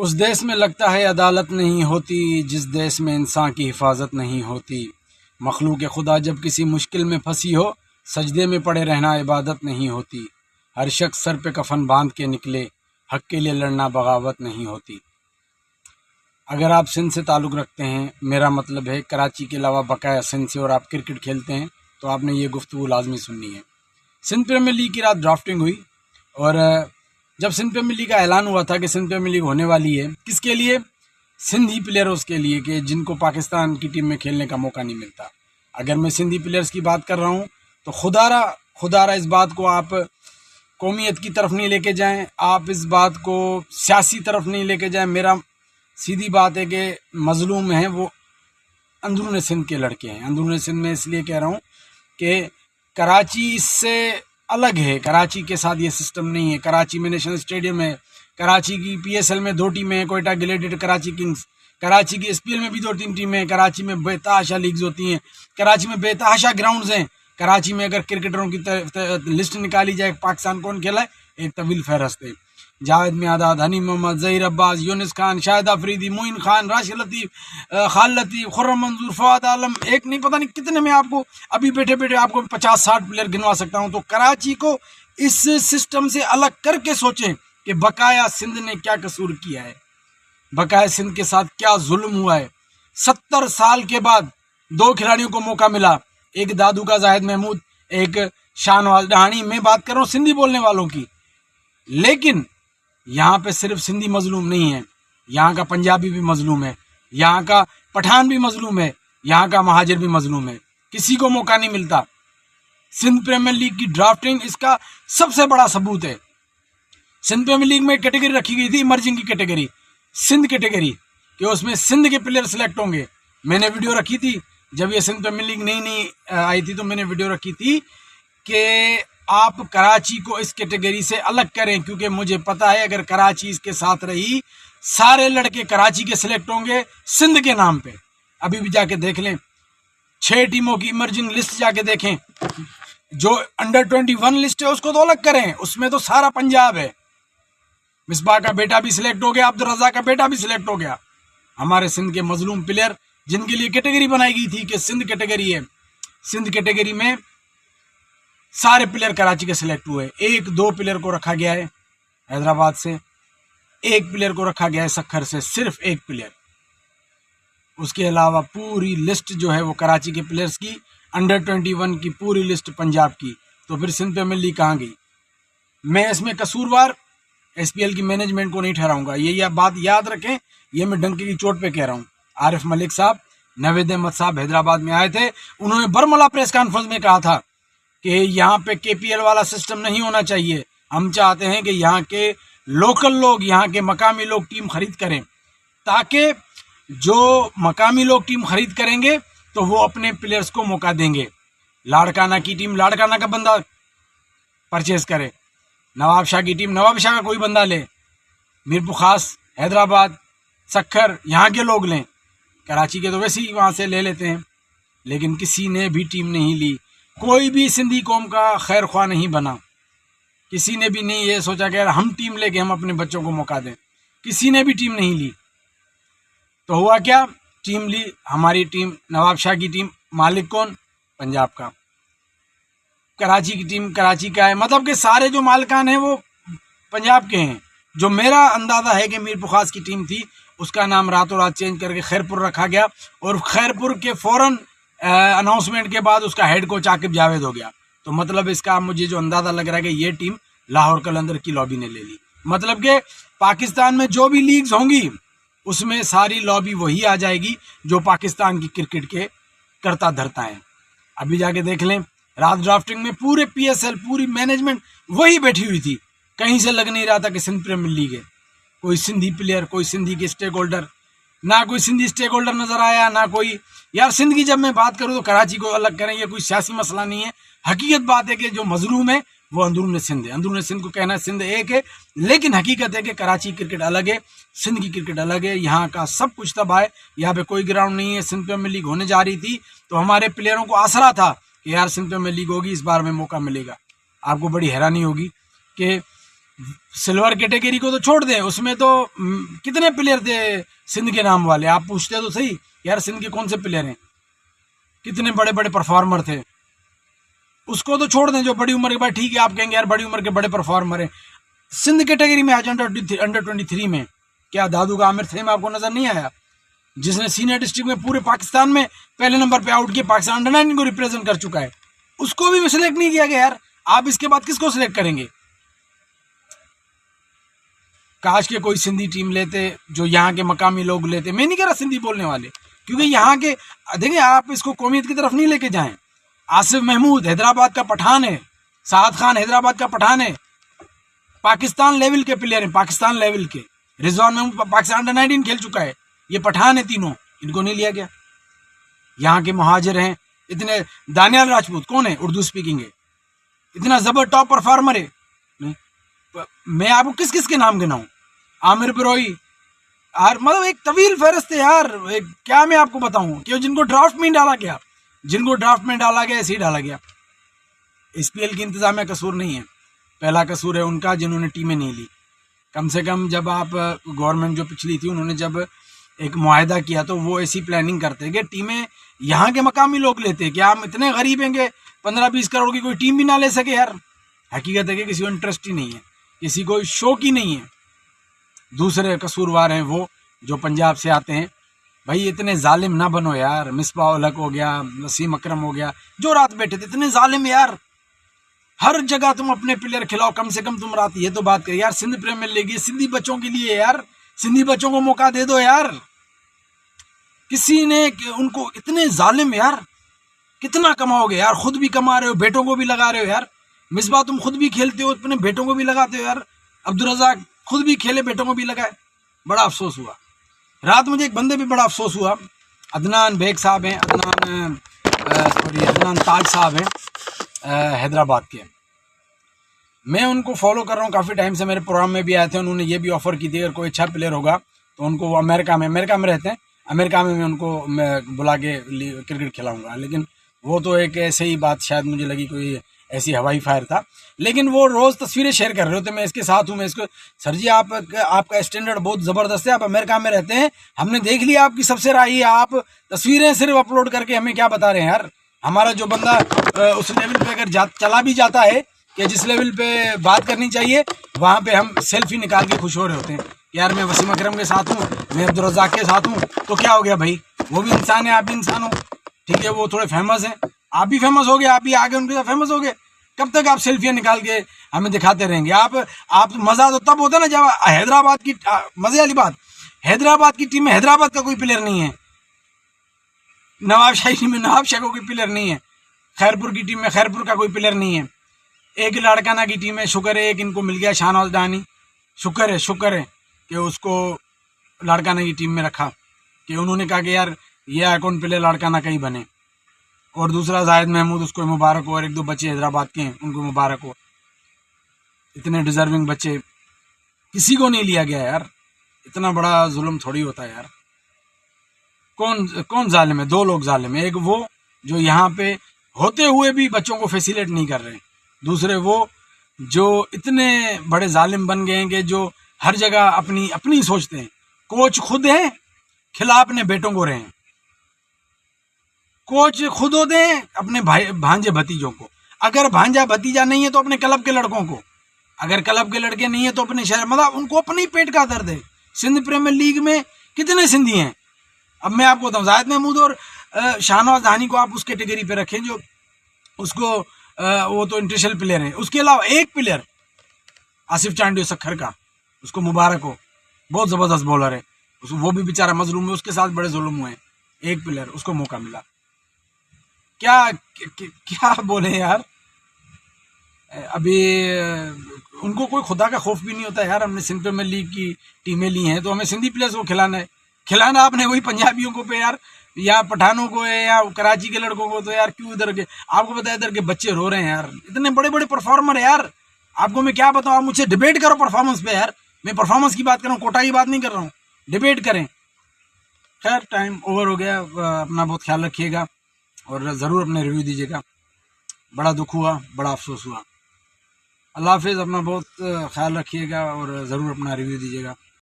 उस देश में लगता है अदालत नहीं होती जिस देश में इंसान की हिफाजत नहीं होती। मखलूक खुदा जब किसी मुश्किल में फंसी हो, सजदे में पड़े रहना इबादत नहीं होती। हर शख्स सर पे कफन बांध के निकले, हक के लिए लड़ना बगावत नहीं होती। अगर आप सिंध से ताल्लुक़ रखते हैं, मेरा मतलब है कराची के अलावा बकाया सिंध से, और आप क्रिकेट खेलते हैं, तो आपने ये गुफ्तगू लाजमी सुननी है। सिंध प्रीमियर लीग की रात ड्राफ्टिंग हुई, और जब सिंध प्रीमियर लीग का ऐलान हुआ था कि सिंध प्रीमियर लीग होने वाली है, किसके लिए? सिंधी प्लेयर्स के लिए, कि जिनको पाकिस्तान की टीम में खेलने का मौका नहीं मिलता। अगर मैं सिंधी प्लेयर्स की बात कर रहा हूँ तो खुदारा इस बात को आप कौमियत की तरफ नहीं लेके जाएं, आप इस बात को सियासी तरफ नहीं लेके जाएं। मेरा सीधी बात है कि मजलूम हैं वो अंदरून सिंध के लड़के हैं। अंदरून सिंध में इसलिए कह रहा हूँ कि कराची इससे अलग है। कराची के साथ ये सिस्टम नहीं है। कराची में नेशनल स्टेडियम है, कराची की PSL में 2 टीमें हैं, कोयटा ग्लेडिएटर, कराची किंग्स। कराची की SPL में भी 2-3 टीमें हैं। कराची में बेतहाशा लीग्स होती हैं, कराची में बेतहाशा ग्राउंड्स हैं। कराची में अगर क्रिकेटरों की लिस्ट निकाली जाए, पाकिस्तान कौन खेला है, एक तवील फहरस्त है। जावेद मियादाद, हनी मोहम्मद, जहीर अब्बास, यूनिस खान, शाहिद अफरीदी, मोइन खान, राशिद लतीफ़, खालिद लतीफ़, खुर्रम मंजूर, फवाद आलम, एक नहीं पता नहीं कितने में आपको अभी बैठे बैठे आपको 50-60 प्लेयर गिनवा सकता हूँ। तो कराची को इस सिस्टम से अलग करके सोचें कि बकाया सिंध ने क्या कसूर किया है, बकाया सिंध के साथ क्या जुल्म हुआ है। 70 साल के बाद 2 खिलाड़ियों को मौका मिला, एक दादू का जाहिद महमूद, एक शाहनवाज डहानी। मैं बात कर रहा हूँ सिंधी बोलने वालों की, लेकिन यहाँ पे सिर्फ सिंधी मजलूम नहीं है, यहाँ का पंजाबी भी मजलूम है, यहाँ का पठान भी मजलूम है, यहाँ का महाजिर भी मजलूम है। किसी को मौका नहीं मिलता। सिंध प्रीमियर लीग की ड्राफ्टिंग इसका सबसे बड़ा सबूत है। सिंध प्रीमियर लीग में एक कैटेगरी रखी गई थी, इमर्जिंग की कैटेगरी, सिंध कैटेगरी, कि उसमें सिंध के प्लेयर सिलेक्ट होंगे। मैंने वीडियो रखी थी जब ये सिंध प्रीमियर लीग नई आई थी, तो मैंने वीडियो रखी थी कि आप कराची को इस कैटेगरी से अलग करें, क्योंकि मुझे पता है अगर कराची इसके साथ रही, सारे लड़के कराची के सिलेक्ट होंगे सिंध के नाम पे। अभी भी जाके देख लें, 6 टीमों की इमर्जिंग लिस्ट जाके देखें। जो अंडर 21 लिस्ट है उसको तो अलग करें, उसमें तो सारा पंजाब है। मिसबाह का बेटा भी सिलेक्ट हो गया, अब्दुल रज़ाक का बेटा भी सिलेक्ट हो गया। हमारे सिंध के मजलूम प्लेयर जिनके लिए कैटेगरी बनाई गई थी कि सिंध कैटेगरी है, सिंध कैटेगरी में सारे प्लेयर कराची के सिलेक्ट हुए। 1-2 प्लेयर को रखा गया है हैदराबाद से, 1 प्लेयर को रखा गया है सक्खर से, सिर्फ 1 प्लेयर। उसके अलावा पूरी लिस्ट जो है वो कराची के प्लेयर्स की, अंडर 21 की पूरी लिस्ट पंजाब की। तो फिर सिंध प्रीमियर लीग कहाँ गई? मैं इसमें कसूरवार SPL की मैनेजमेंट को नहीं ठहराऊंगा, ये बात याद रखें। ये मैं डंके की चोट पे कह रहा हूँ। आरिफ मलिक साहब, नवेद अहमद साहब हैदराबाद में आए थे, उन्होंने बरमला प्रेस कॉन्फ्रेंस में कहा था कि यहाँ पे KPL वाला सिस्टम नहीं होना चाहिए। हम चाहते हैं कि यहाँ के लोकल लोग, यहाँ के मकामी लोग टीम खरीद करें, ताकि जो मकामी लोग टीम खरीद करेंगे तो वो अपने प्लेयर्स को मौका देंगे। लाड़काना की टीम लाड़काना का बंदा परचेज करे, नवाब शाह की टीम नवाब शाह का कोई बंदा ले, मीरपुर खास, हैदराबाद, सक्खर, यहाँ के लोग लें। कराची के तो वैसे ही वहाँ से ले लेते हैं, लेकिन किसी ने भी टीम नहीं ली। कोई भी सिंधी कौम का खैर ख्वाह नहीं बना, किसी ने भी नहीं ये सोचा कि यार हम टीम लेके हम अपने बच्चों को मौका दें। किसी ने भी टीम नहीं ली। तो हुआ क्या? टीम ली हमारी टीम, नवाब शाह की टीम, मालिक कौन? पंजाब का। कराची की टीम कराची का है, मतलब कि सारे जो मालिकान हैं वो पंजाब के हैं। जो मेरा अंदाज़ा है कि मीरपुर खास की टीम थी, उसका नाम रातों रात चेंज करके खैरपुर रखा गया, और खैरपुर के फ़ौरन अनाउंसमेंट के बाद उसका हेड कोच आकिब जावेद हो गया। तो मतलब इसका मुझे जो अंदाज़ा लग रहा है कि ये टीम लाहौर कलंदर की लॉबी ने ले ली। मतलब कि पाकिस्तान में जो भी लीग्स होंगी उसमें सारी लॉबी वही आ जाएगी जो पाकिस्तान की क्रिकेट के करता धरता है। अभी जाके देख लें, रात ड्राफ्टिंग में पूरे PSL पूरी मैनेजमेंट वही बैठी हुई थी। कहीं से लग नहीं रहा था कि सिंध प्रीमियर लीग है। कोई सिंधी प्लेयर, कोई सिंधी के स्टेक होल्डर, ना कोई सिंधी स्टेक होल्डर नजर आया, ना कोई। यार सिंध की जब मैं बात करूँ तो कराची को अलग करें, ये कोई सियासी मसला नहीं है। हकीकत बात है कि जो मजलूम है वो अंदरून सिंध है। अंदरून सिंध को कहना सिंध एक है, लेकिन हकीकत है कि कराची क्रिकेट अलग है, सिंध की क्रिकेट अलग है। यहाँ का सब कुछ तबाह है, यहाँ पे कोई ग्राउंड नहीं है। सिंध प्रीमियर लीग होने जा रही थी तो हमारे प्लेयरों को आसरा था कि यार सिंध प्रीमियर लीग होगी, इस बार में मौका मिलेगा। आपको बड़ी हैरानी होगी कि सिल्वर कैटेगरी को तो छोड़ दें, उसमें तो कितने प्लेयर थे सिंध के नाम वाले, आप पूछते तो सही यार सिंध के कौन से प्लेयर हैं, कितने बड़े बड़े परफॉर्मर थे। उसको तो छोड़ दें जो बड़ी उम्र के बाद, ठीक है आप कहेंगे यार बड़ी उम्र के बड़े परफॉर्मर हैं। सिंध कैटेगरी में आज अंडर 23 में क्या दादू का आमिर थे में आपको नजर नहीं आया, जिसने सीनियर डिस्ट्रिक्ट में पूरे पाकिस्तान में पहले नंबर पे आउट किया, पाकिस्तान अंडर 19 को रिप्रेजेंट कर चुका है, उसको भी सिलेक्ट नहीं किया गया यार। आप इसके बाद किसको सिलेक्ट करेंगे? काश के कोई सिंधी टीम लेते जो यहाँ के मकामी लोग लेते, मैं नहीं कह रहा सिंधी बोलने वाले, क्योंकि यहाँ के देखिए आप इसको कौमियत की तरफ नहीं लेके जाएं। आसिफ महमूद हैदराबाद का पठान है, साद खान हैदराबाद का पठान है, पाकिस्तान लेवल के प्लेयर हैं, पाकिस्तान लेवल के। रिजवान महमूद पाकिस्तान अंडर 19 खेल चुका है, ये पठान है तीनों, इनको नहीं लिया गया। यहाँ के मुहाजिर हैं इतने, दानियाल राजपूत कौन है, उर्दू स्पीकिंग है, इतना जबर टॉप परफॉर्मर है। मैं आपको किस किस के नाम गिनाऊं, आमिर बिरोई, मतलब एक तवील फहरिस्त है यार। क्या मैं आपको बताऊं कि जिनको ड्राफ्ट में डाला गया, जिनको ड्राफ्ट में डाला गया ऐसे ही डाला गया। SPL की इंतजामिया कसूर नहीं है, पहला कसूर है उनका जिन्होंने टीमें नहीं ली। कम से कम जब आप गवर्नमेंट जो पिछली थी उन्होंने जब एक मुआहदा किया तो वो ऐसी प्लानिंग करते कि टीमें यहाँ के मकामी लोग लेते। क्या हम इतने गरीब हैं कि 15-20 करोड़ की कोई टीम भी ना ले सके यार? हकीकत है कि किसी को इंटरेस्ट ही नहीं है, किसी को शौक ही नहीं है। दूसरे कसूरवार हैं वो जो पंजाब से आते हैं। भाई इतने जालिम ना बनो यार, मिसबा उल हक हो गया, वसीम अकरम हो गया, जो रात बैठे थे, इतने जालिम यार। हर जगह तुम अपने प्लेयर खिलाओ, कम से कम तुम रात ये तो बात कर यार सिंध प्रीमियर लीग सिंधी बच्चों के लिए यार, सिंधी बच्चों को मौका दे दो यार। किसी ने उनको, इतने जालिम यार, कितना कमाओगे यार, खुद भी कमा रहे हो, बेटों को भी लगा रहे हो यार। मिसबा तुम खुद भी खेलते हो, अपने बेटों को भी लगाते हो यार। अब्दुल रज़ाक खुद भी खेले, बेटों को भी लगाए। बड़ा अफसोस हुआ रात, मुझे एक बंदे भी बड़ा अफसोस हुआ, अदनान बेग साहब हैं, अदनान ताज साहब हैं हैदराबाद के। मैं उनको फॉलो कर रहा हूँ काफ़ी टाइम से, मेरे प्रोग्राम में भी आए थे। उन्होंने ये भी ऑफ़र की थी अगर कोई अच्छा प्लेयर होगा तो उनको, वो अमेरिका में रहते हैं, अमेरिका में मैं उनको बुला के क्रिकेट खिलाऊंगा। लेकिन वो तो एक ऐसे ही बात शायद मुझे लगी कोई ऐसी हवाई फायर था। लेकिन वो रोज़ तस्वीरें शेयर कर रहे होते, मैं इसके साथ हूँ, मैं इसको, सर जी आपका स्टैंडर्ड बहुत ज़बरदस्त है, आप अमेरिका में रहते हैं, हमने देख लिया आपकी सबसे राही है, आप तस्वीरें सिर्फ अपलोड करके हमें क्या बता रहे हैं यार। हमारा जो बंदा उस लेवल पे अगर चला भी जाता है कि जिस लेवल पे बात करनी चाहिए, वहाँ पे हम सेल्फी निकाल के खुश हो रहे होते हैं यार, मैं वसीम अकरम के साथ हूँ, मैं अब्दुल रज़ाक के साथ हूँ, तो क्या हो गया भाई, वो भी इंसान है, आप भी इंसान हो, ठीक है। वो थोड़े फेमस हैं, आप भी फेमस हो गए, आप भी आगे उनके साथ फेमस हो गए। कब तक आप सेल्फियाँ निकाल के हमें दिखाते रहेंगे? आप मज़ा तो तब होता है ना जब हैदराबाद की, मज़े वाली बात, हैदराबाद की टीम में हैदराबाद का कोई प्लेयर नहीं है, नवाबशाही में नवाबशाह का कोई प्लेयर नहीं है, खैरपुर की टीम में खैरपुर का कोई प्लेयर नहीं है, एक लाड़काना की टीम है, शुक्र है एक इनको मिल गया शाहनवाज डानी, शुक्र है कि उसको लाड़काना की टीम में रखा, कि उन्होंने कहा कि यार ये आइकॉन प्लेयर लाड़काना का ही बने। और दूसरा जाहिद महमूद, उसको मुबारक हो, और एक दो बच्चे हैदराबाद के हैं उनको मुबारक हो, इतने डिजर्विंग बच्चे, किसी को नहीं लिया गया यार। इतना बड़ा जुल्म थोड़ी होता है यार। कौन जालिम है? दो लोग जालिम है, एक वो जो यहाँ पे होते हुए भी बच्चों को फैसिलिटेट नहीं कर रहे हैं, दूसरे वो जो इतने बड़े जालिम बन गए हैं कि जो हर जगह अपनी सोचते हैं। कोच खुद हैं, खिला अपने बेटों को रहे हैं, कोच खुद होते हैं अपने भांजे भतीजों को, अगर भांजा भतीजा नहीं है तो अपने क्लब के लड़कों को, अगर क्लब के लड़के नहीं है तो अपने शहर, मतलब उनको अपने पेट का दर्द है। सिंध प्रीमियर लीग में कितने सिंधी हैं? अब मैं आपको बताऊँ, जाहिद महमूद और शाहनवाज धानी को आप उस कैटेगरी पे रखें जो उसको वो तो इंटरनेशनल प्लेयर है। उसके अलावा एक प्लेयर आसिफ चांडियो सखर का, उसको मुबारक हो, बहुत ज़बरदस्त बॉलर है, वो भी बेचारा मजलूम है, उसके साथ बड़े जुल्म हुए हैं। एक प्लेयर उसको मौका मिला, क्या बोले यार। अभी उनको कोई खुदा का खौफ भी नहीं होता यार। हमने सिंध प्रीमियर लीग की टीमें ली हैं तो हमें सिंधी प्लेयर्स को खिलाना आपने वही पंजाबियों को पे यार, या पठानों को है, या कराची के लड़कों को, तो यार क्यों इधर के, आपको पता है इधर के बच्चे रो रहे हैं यार, इतने बड़े बड़े परफॉर्मर है यार। आपको मैं क्या बताऊँ, आप मुझसे डिबेट करो परफॉर्मेंस पे यार, मैं परफॉर्मेंस की बात कर रहा हूँ, कोटा की बात नहीं कर रहा हूँ, डिबेट करें। खैर टाइम ओवर हो गया, अपना बहुत ख्याल रखिएगा और ज़रूर अपने रिव्यू दीजिएगा। बड़ा दुख हुआ, बड़ा अफसोस हुआ। अल्लाह हाफिज़। अपना बहुत ख्याल रखिएगा और ज़रूर अपना रिव्यू दीजिएगा।